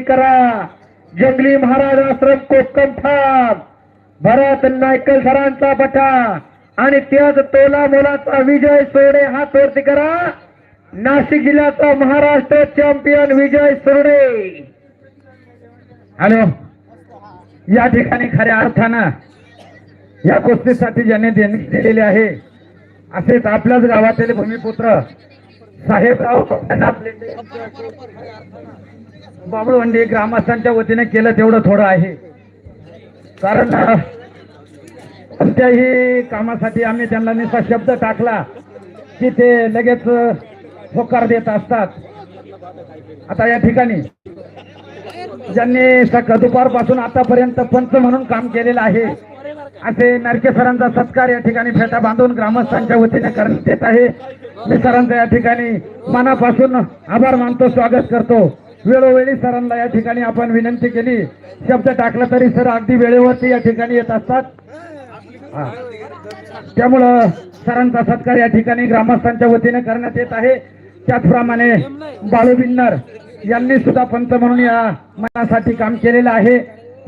करा. जंगली महाराज आश्रम कोकण फार्म भरत नायकल सरांचा बटा आणि त्याच तोला मोलाचा विजय सोडे हात वरती करा. नाशिक जिल्ह्याचा महाराष्ट्र चॅम्पियन विजय सोडे. हॅलो, या ठिकाणी खऱ्या अर्थानं या कुस्तीसाठी ज्यांनी देणगी दिलेली आहे असेच आपल्याच गावातील भूमिपुत्र साहेबराव बाबळवंडी ग्रामस्थांच्या वतीने केलं तेवढं थोडं आहे. कारण कोणत्याही कामासाठी आम्ही त्यांना निसा शब्द टाकला की ते लगेच होकार देत असतात. आता या ठिकाणी ज्यांनी दुपारपासून आतापर्यंत पंच म्हणून काम केलेलं आहे असे नरके सरांचा सत्कार या ठिकाणी फेटा बांधून ग्रामस्थांच्या वतीने करण्यात येत आहे. मी सरांचा या ठिकाणी मनापासून आभार मानतो, स्वागत करतो. वेळोवेळी सरांना या ठिकाणी आपण विनंती केली, शब्द टाकला तरी सर अगदी वेळेवरती या ठिकाणी येत असतात. त्यामुळं सरांचा सत्कार या ठिकाणी ग्रामस्थांच्या वतीने करण्यात येत आहे. त्याचप्रमाणे बाळू बिन्नर यांनी सुद्धा पंच म्हणून या मनासाठी काम केलेलं आहे.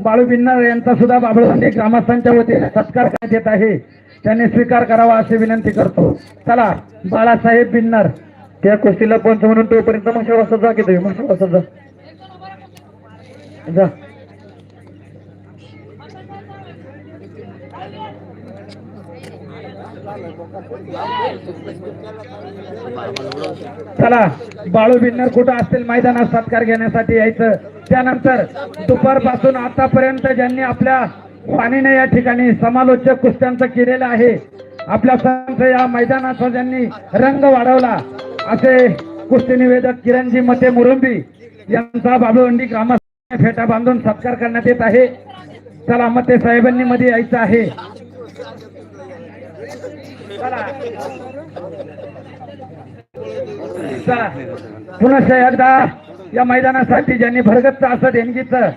बाळू बिन्नर यांचा सुद्धा बाबळवंडी ग्रामस्थांच्या वतीने सत्कार करण्यात येत आहे. त्यांनी स्वीकार करावा अशी विनंती करतो. चला, बाळासाहेब बिन्नर त्या कुस्तीला पंच म्हणून तोपर्यंत मग वाजता जा की तुम्ही मग वाजता जा. चला, बाळू बिन्नर कुठं असतील मैदानात सत्कार घेण्यासाठी यायचं. त्यानंतर दुपारपासून आतापर्यंत ज्यांनी आपल्या वाणीने या ठिकाणी समालोचक कुस्त्यांचं केलेलं आहे, आपल्या सरांचं या मैदानाचा ज्यांनी रंग वाढवला असे कुस्ती निवेदक किरणजी मते मुरुंबी यांचा बाबळवंडी ग्रामस्थ फेटा बांधून सत्कार करण्यात येत आहे. चला, मते साहेबांनी मध्ये यायचं आहे. चला, पुन्हा एकदा या मैदानासाठी ज्यांनी भरगच्च असं देणगीचं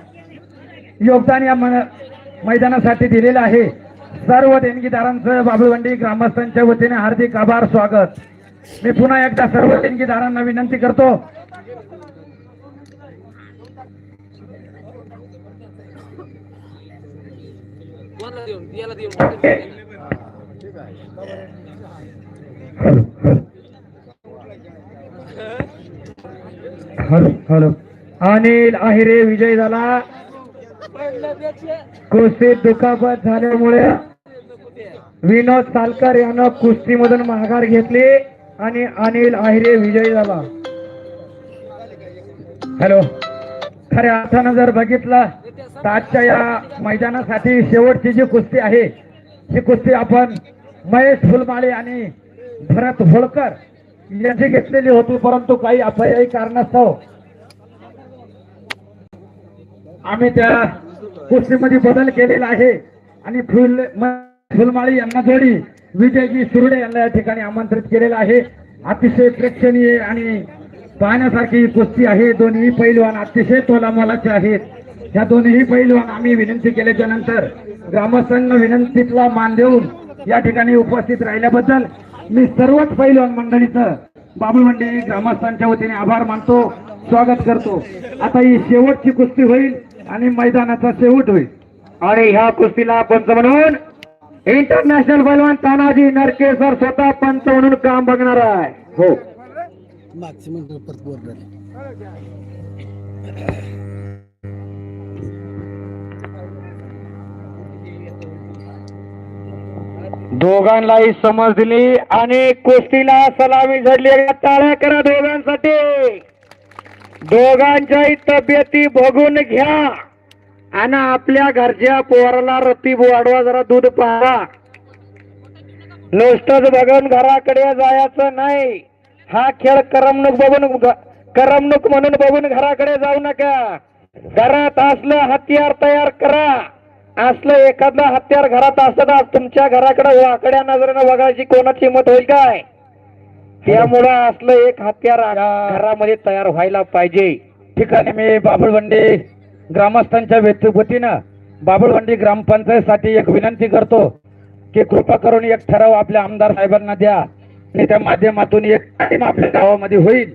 योगदान या मैदानासाठी दिलेलं आहे, सर्व देणगीदारांचं बाबळवंडी ग्रामस्थांच्या वतीने हार्दिक आभार, स्वागत. मी पुन्हा एकदा सर्व देणगीदारांना विनंती करतो, हॅलो अनिल आहिरे विजय झाला. कुस्तीत दुखापत झाल्यामुळे विनोद सालकर यानं कुस्तीमधून माघार घेतली आणि अनिल आहिरे विजयी झाला. हॅलो, खऱ्या अर्थानं जर बघितलं तर आजच्या या मैदानासाठी शेवटची जी कुस्ती आहे ही कुस्ती आपण महेश फुलमाळे आणि भरत होळकर यांची घेतलेली होती, परंतु काही अपयशी कारणास्तव आम्ही त्या कुस्तीमध्ये बदल केलेला आहे आणि फुलमाळी यांना जोडी विजयजी सुरडे यांना या ठिकाणी आमंत्रित केलेलं आहे. अतिशय प्रेक्षणीय आणि पाहण्यासारखी कुस्ती आहे. दोन्ही पैलवान अतिशय तोलामोलाचे आहेत. ह्या दोन्ही पैलवान आम्ही विनंती केल्याच्या नंतर ग्रामस्थांना विनंतीला मान देऊन या ठिकाणी उपस्थित राहिल्याबद्दल मी सर्वच पैलवान मंडळीचं बाबळवंडी ग्रामस्थांच्या वतीने आभार मानतो, स्वागत करतो. आता ही शेवटची कुस्ती होईल आणि मैदानाचा शेवट होईल आणि ह्या कुस्तीला पंच म्हणून इंटरनॅशनल पैलवान तानाजी नरके सर स्वतः पंच म्हणून काम बघणार आहे. हो, दोघांनाही समज दिली आणि कुस्तीला सलामी झडली. टाळ्या करा दोघांसाठी. दोघांच्याही तब्येती बघून घ्या आणि आपल्या घरच्या पोराला रतीब वाढवा, जरा दूध पाहा. नुसतंच बघून घराकडे जायचं नाही. हा खेळ करमणूक म्हणून बघून घराकडे जाऊ नका. घरात असलं हत्यार तयार करा. असलं एखादं हत्यार घरात असताना तुमच्या घराकडे वाकड्या नजरेनं बघायची कोणाची हिंमत होईल काय? त्यामुळं असलं एक हत्यार घरामध्ये तयार व्हायला पाहिजे. ठिकाणी मी बाबळवंडी ग्रामस्थांच्या वतीनं बाबळवंडी ग्रामपंचायतीसाठी एक विनंती करतो की कृपा करून एक ठराव आपल्या आमदार साहेबांना द्या आणि त्या माध्यमातून एक आपल्या गावामध्ये होईल.